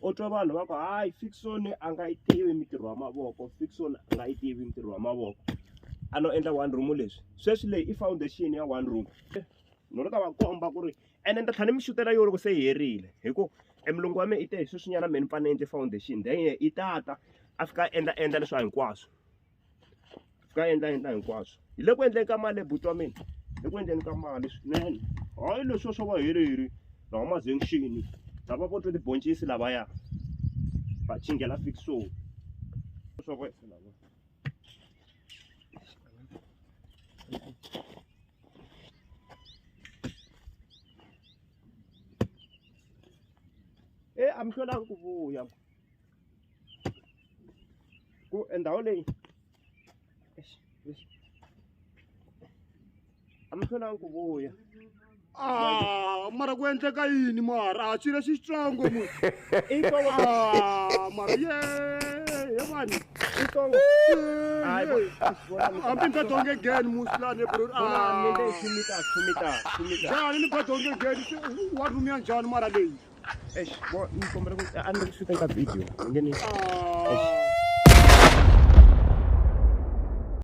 u twa vanhu va ku hayi Fickson a nga yi tivi mitirho wa mavoko, Fickson a nga yi tivi mitirho wa mavoko, a no endla one room leswi. Sweswi leyi i foundation ya one room. No ta va komba ku ri ene ni ta tlhela ni mi xutela yo loko se yi herile, hi ku emilungu wa mina i te hi sweswinyana me ni fane endle foundation then i tata a fika endla leswa hinkwaswo, fika endla hinkwaswo. Hi le ku endleni ka mali buti wa mina, hi ku endleni ka mali swinene. Hayi leswiya swa va herile lawa ma-junction lava vo twa tiboncisi lavaya va chingela Fickson swa ku lava. A mi hlwelangi ku vuya ku endhawu leyi a mi hlwelangi ku vuya. Mara ku endleka yini mara a xilo xitsongo mu mara ye mani hambi ni phatonge again musilani bro njhani ni phatonge again wa room ya njhani mara leyi ni kombela ku a ni ri swi teka video nge ni